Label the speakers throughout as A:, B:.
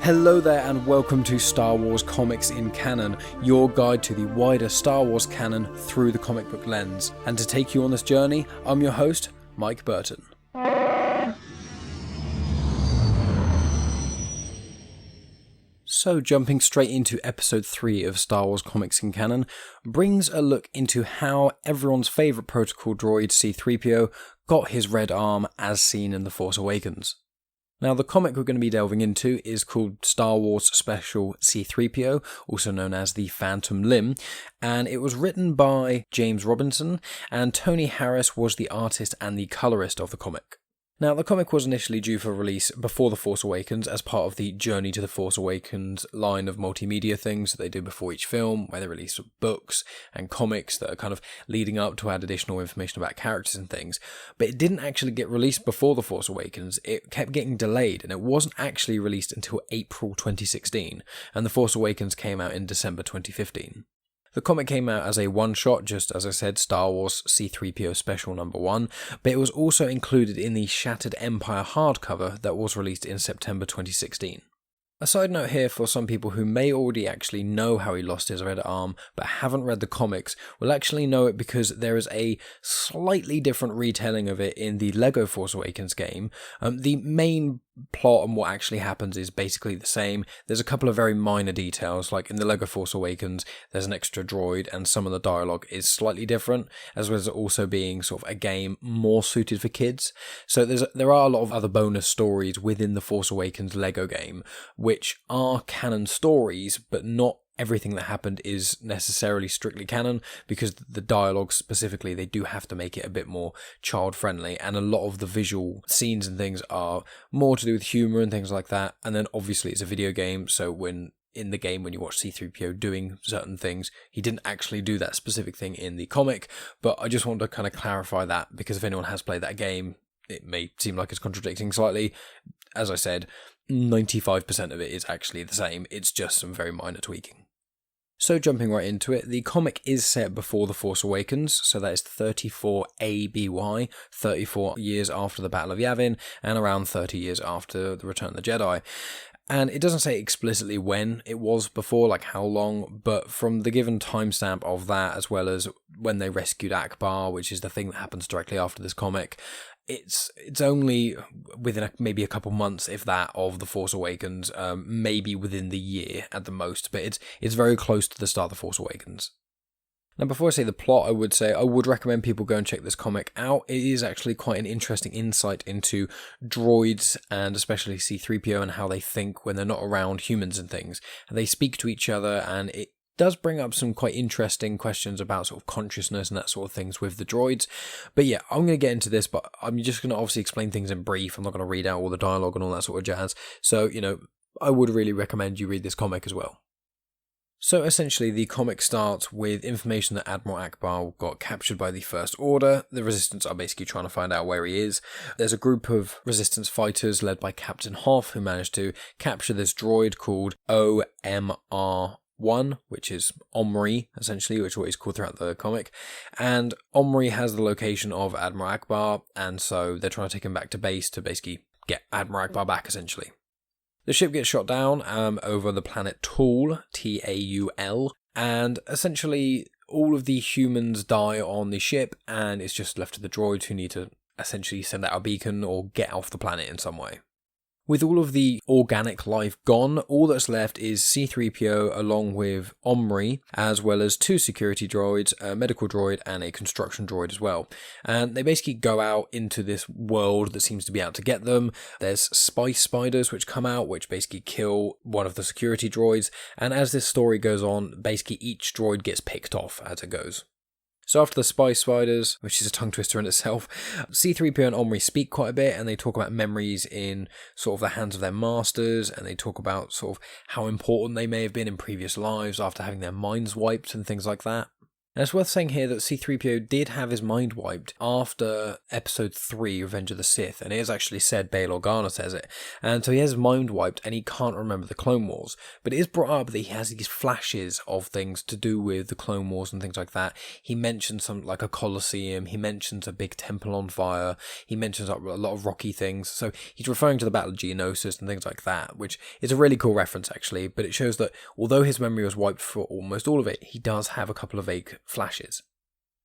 A: Hello there and welcome to Star Wars Comics in Canon, your guide to the wider Star Wars canon through the comic book lens. And to take you on this journey, I'm your host, Mike Burton. So jumping straight into episode 3 of Star Wars Comics in Canon brings a look into how everyone's favourite protocol droid C-3PO got his red arm as seen in The Force Awakens. Now, the comic we're going to be delving into is called Star Wars Special C-3PO, also known as the Phantom Limb, and it was written by James Robinson, and Tony Harris was the artist and the colourist of the comic. Now, the comic was initially due for release before The Force Awakens as part of the Journey to The Force Awakens line of multimedia things that they do before each film, where they release books and comics that are kind of leading up to add additional information about characters and things. But it didn't actually get released before The Force Awakens. It kept getting delayed, and it wasn't actually released until April 2016, and The Force Awakens came out in December 2015. The comic came out as a one-shot, just as I said, Star Wars C-3PO Special number 1, but it was also included in the Shattered Empire hardcover that was released in September 2016. A side note here for some people who may already actually know how he lost his red arm but haven't read the comics will actually know it because there is a slightly different retelling of it in the LEGO Force Awakens game. The main plot and what actually happens is basically the same. There's a couple of very minor details, like in the LEGO Force Awakens there's an extra droid and some of the dialogue is slightly different, as well as also being sort of a game more suited for kids. So there are a lot of other bonus stories within the Force Awakens LEGO game which are canon stories, but not everything that happened is necessarily strictly canon, because the dialogue specifically, they do have to make it a bit more child friendly, and a lot of the visual scenes and things are more to do with humour and things like that. And then obviously it's a video game, so when you watch C-3PO doing certain things, he didn't actually do that specific thing in the comic. But I just want to kind of clarify that, because if anyone has played that game, it may seem like it's contradicting slightly. As I said, 95% of it is actually the same, it's just some very minor tweaking. So jumping right into it, the comic is set before The Force Awakens, so that is 34 ABY, 34 years after the Battle of Yavin, and around 30 years after the Return of the Jedi. And it doesn't say explicitly when it was before, like how long, but from the given timestamp of that, as well as when they rescued Akbar, which is the thing that happens directly after this comic, it's only within maybe a couple months, if that, of The Force Awakens, maybe within the year at the most, but it's very close to the start of The Force Awakens. Now, before I say the plot, I would recommend people go and check this comic out. It is actually quite an interesting insight into droids, and especially C-3PO, and how they think when they're not around humans and things. They speak to each other, and it does bring up some quite interesting questions about sort of consciousness and that sort of things with the droids. But yeah, I'm going to get into this, but I'm just going to obviously explain things in brief. I'm not going to read out all the dialogue and all that sort of jazz. So, I would really recommend you read this comic as well. So essentially, the comic starts with information that Admiral Akbar got captured by the First Order. The Resistance are basically trying to find out where he is. There's a group of Resistance fighters led by Captain Hoth who managed to capture this droid called OMR1, which is Omri, essentially, which is what he's called throughout the comic. And Omri has the location of Admiral Akbar, and so they're trying to take him back to base to basically get Admiral Akbar back, essentially. The ship gets shot down over the planet Taul, Taul, and essentially all of the humans die on the ship, and it's just left to the droids who need to essentially send out a beacon or get off the planet in some way. With all of the organic life gone, all that's left is C-3PO along with Omri, as well as 2 security droids, a medical droid and a construction droid as well. And they basically go out into this world that seems to be out to get them. There's spice spiders which come out, which basically kill one of the security droids. And as this story goes on, basically each droid gets picked off as it goes. So after the spice spiders, which is a tongue twister in itself, C-3PO and Omri speak quite a bit, and they talk about memories in sort of the hands of their masters, and they talk about sort of how important they may have been in previous lives after having their minds wiped and things like that. And it's worth saying here that C-3PO did have his mind wiped after Episode 3, Revenge of the Sith, and it is actually said, Bail Organa says it, and so he has his mind wiped and he can't remember the Clone Wars, but it is brought up that he has these flashes of things to do with the Clone Wars and things like that. He mentions some, like a Colosseum, he mentions a big temple on fire, he mentions a lot of rocky things, so he's referring to the Battle of Geonosis and things like that, which is a really cool reference actually, but it shows that although his memory was wiped for almost all of it, he does have a couple of vague flashes.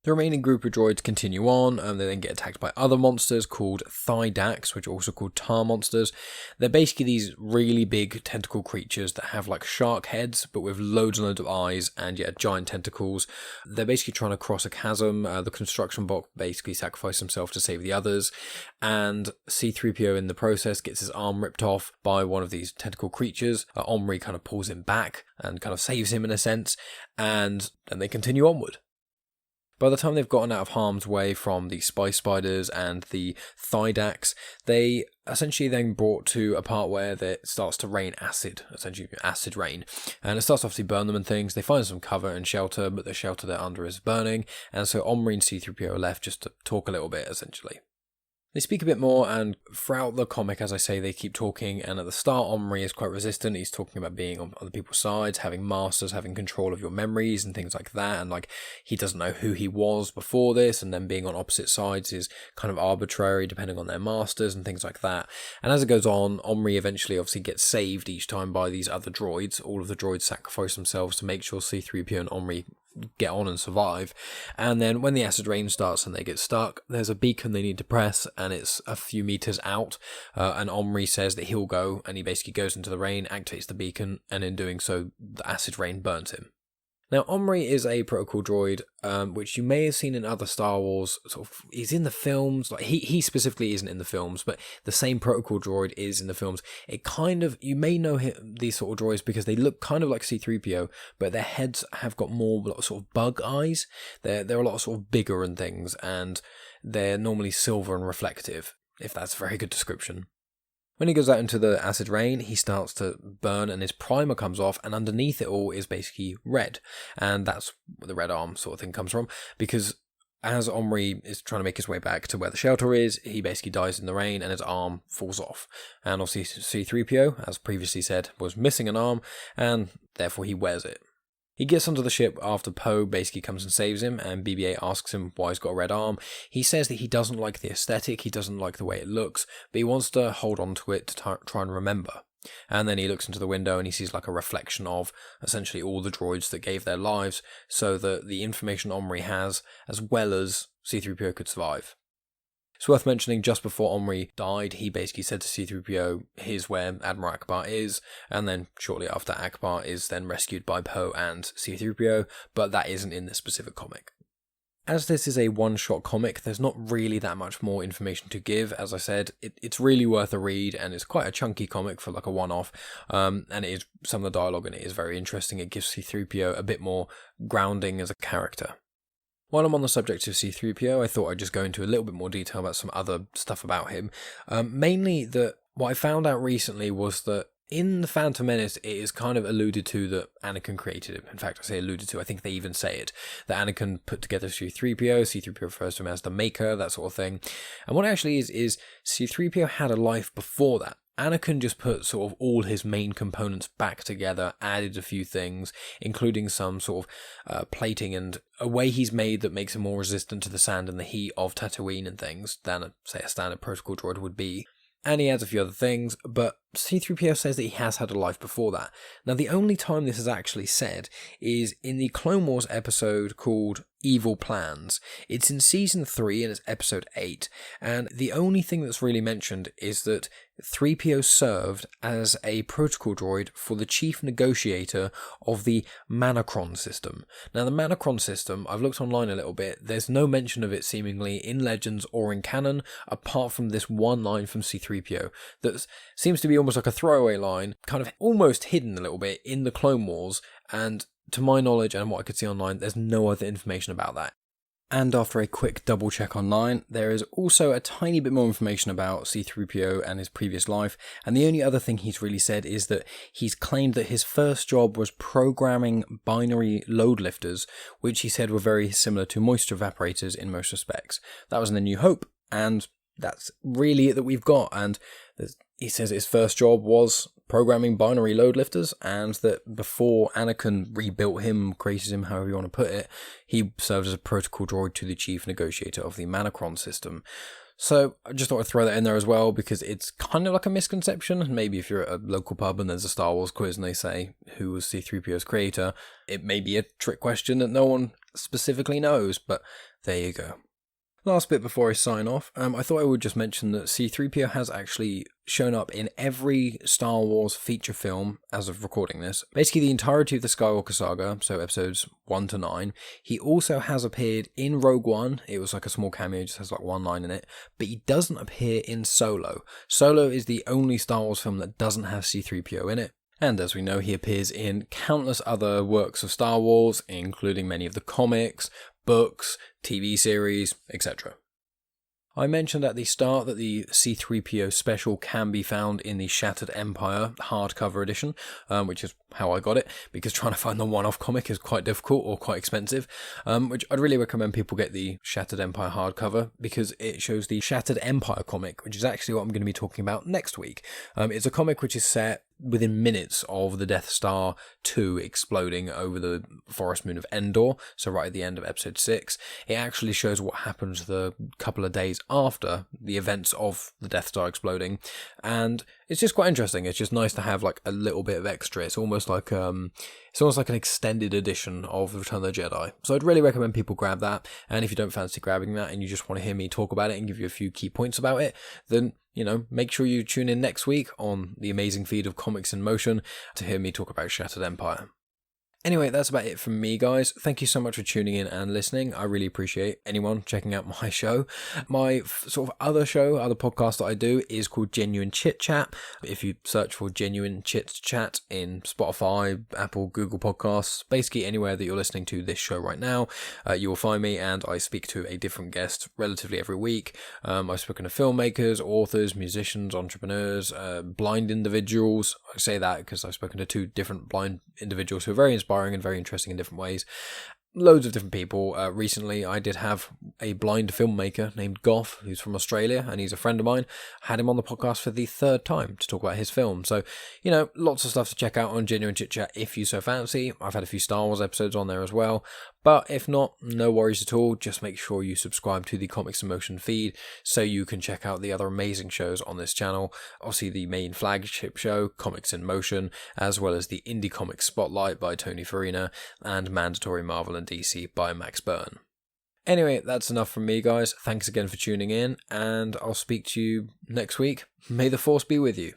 A: The remaining group of droids continue on, and they then get attacked by other monsters called Thydax, which are also called tar monsters. They're basically these really big tentacle creatures that have like shark heads, but with loads and loads of eyes and giant tentacles. They're basically trying to cross a chasm. The construction bot basically sacrificed himself to save the others, and C-3PO in the process gets his arm ripped off by one of these tentacle creatures. Omri kind of pulls him back and kind of saves him in a sense, and then they continue onward. By the time they've gotten out of harm's way from the Spice Spiders and the Thydax, they essentially then brought to a part where it starts to rain acid, essentially acid rain. And it starts to obviously burn them and things. They find some cover and shelter, but the shelter they're under is burning. And so Omri and C-3PO are left just to talk a little bit, essentially. They speak a bit more, and throughout the comic, as I say, they keep talking, and at the start, Omri is quite resistant. He's talking about being on other people's sides, having masters, having control of your memories, and things like that, and like, he doesn't know who he was before this, and then being on opposite sides is kind of arbitrary, depending on their masters, and things like that. And as it goes on, Omri eventually obviously gets saved each time by these other droids. All of the droids sacrifice themselves to make sure C-3PO and Omri get on and survive. And then when the acid rain starts and they get stuck, there's a beacon they need to press, and it's a few meters out, and Omri says that he'll go, and he basically goes into the rain, activates the beacon, and in doing so the acid rain burns him. Now, Omri is a protocol droid, which you may have seen in other Star Wars. Sort of, he's in the films. Like he specifically isn't in the films, but the same protocol droid is in the films. It kind of, you may know these sort of droids because they look kind of like C-3PO, but their heads have got more sort of bug eyes. They're a lot sort of bigger and things, and they're normally silver and reflective, if that's a very good description. When he goes out into the acid rain, he starts to burn and his primer comes off, and underneath it all is basically red. And that's where the red arm sort of thing comes from, because as Omri is trying to make his way back to where the shelter is, he basically dies in the rain and his arm falls off. And obviously C-3PO, as previously said, was missing an arm, and therefore he wears it. He gets onto the ship after Poe basically comes and saves him, and BB-8 asks him why he's got a red arm. He says that he doesn't like the aesthetic, he doesn't like the way it looks, but he wants to hold on to it to try and remember. And then he looks into the window and he sees like a reflection of essentially all the droids that gave their lives, so that the information Omri has, as well as C-3PO, could survive. It's worth mentioning, just before Omri died, he basically said to C-3PO, here's where Admiral Akbar is, and then shortly after, Akbar is then rescued by Poe and C-3PO, but that isn't in this specific comic. As this is a one-shot comic, there's not really that much more information to give. As I said, it's really worth a read, and it's quite a chunky comic for like a one-off, and it is, some of the dialogue in it is very interesting. It gives C-3PO a bit more grounding as a character. While I'm on the subject of C-3PO, I thought I'd just go into a little bit more detail about some other stuff about him. Mainly that what I found out recently was that in the Phantom Menace, it is kind of alluded to that Anakin created him. In fact, I say alluded to, I think they even say it. That Anakin put together C-3PO, C-3PO refers to him as the maker, that sort of thing. And what it actually is C-3PO had a life before that. Anakin just put sort of all his main components back together, added a few things, including some sort of plating and a way he's made that makes him more resistant to the sand and the heat of Tatooine and things than, say, a standard protocol droid would be. And he adds a few other things, but C-3PO says that he has had a life before that. Now, the only time this is actually said is in the Clone Wars episode called Evil Plans. It's in Season 3 and it's Episode 8, and the only thing that's really mentioned is that Threepio served as a protocol droid for the chief negotiator of the Manacron system. Now, the Manacron system, I've looked online a little bit, there's no mention of it seemingly in Legends or in canon, apart from this one line from C-3PO that seems to be almost like a throwaway line, kind of almost hidden a little bit in the Clone Wars, and to my knowledge and what I could see online, there's no other information about that. And after a quick double check online, there is also a tiny bit more information about C-3PO and his previous life, and the only other thing he's really said is that he's claimed that his first job was programming binary load lifters, which he said were very similar to moisture evaporators in most respects. That was in The New Hope, and that's really it that we've got, and he says his first job was programming binary load lifters, and that before Anakin rebuilt him, created him, however you want to put it, he served as a protocol droid to the chief negotiator of the Manacron system. So I just thought I'd throw that in there as well, because it's kind of like a misconception. Maybe if you're at a local pub and there's a Star Wars quiz and they say, who was C-3PO's creator, it may be a trick question that no one specifically knows, but there you go. Last bit before I sign off, I thought I would just mention that C-3PO has actually shown up in every Star Wars feature film as of recording this. Basically the entirety of the Skywalker saga, so episodes 1 to 9. He also has appeared in Rogue One. It was like a small cameo, just has like one line in it. But he doesn't appear in Solo. Solo is the only Star Wars film that doesn't have C-3PO in it. And as we know, he appears in countless other works of Star Wars, including many of the comics, books, TV series, etc. I mentioned at the start that the C-3PO special can be found in the Shattered Empire hardcover edition, which is how I got it, because trying to find the one-off comic is quite difficult or quite expensive, which I'd really recommend people get the Shattered Empire hardcover, because it shows the Shattered Empire comic, which is actually what I'm going to be talking about next week. It's a comic which is set within minutes of the Death Star 2 exploding over the forest moon of Endor, so right at the end of episode 6. It actually shows what happens the couple of days after the events of the Death Star exploding, and it's just quite interesting. It's just nice to have like a little bit of extra. It's almost like an extended edition of Return of the Jedi. So I'd really recommend people grab that, and if you don't fancy grabbing that and you just want to hear me talk about it and give you a few key points about it, then make sure you tune in next week on the amazing feed of Comics in Motion to hear me talk about Shattered Empire. Anyway, that's about it from me, guys. Thank you so much for tuning in and listening. I really appreciate anyone checking out my show. My sort of other podcast that I do is called Genuine Chit-Chat. If you search for Genuine Chit-Chat in Spotify, Apple, Google Podcasts, basically anywhere that you're listening to this show right now, you will find me, and I speak to a different guest relatively every week. I've spoken to filmmakers, authors, musicians, entrepreneurs, blind individuals. I say that because I've spoken to 2 different blind individuals who are very inspiring and very interesting in different ways. Loads of different people. Recently, I did have a blind filmmaker named Goff, who's from Australia, and he's a friend of mine. I had him on the podcast for the 3rd time to talk about his film. So, lots of stuff to check out on Genuine Chit Chat if you so fancy. I've had a few Star Wars episodes on there as well. But if not, no worries at all. Just make sure you subscribe to the Comics in Motion feed so you can check out the other amazing shows on this channel. Obviously, the main flagship show, Comics in Motion, as well as the Indie Comics Spotlight by Tony Farina, and Mandatory Marvel and DC by Max Byrne. Anyway, that's enough from me, guys. Thanks again for tuning in, and I'll speak to you next week. May the Force be with you.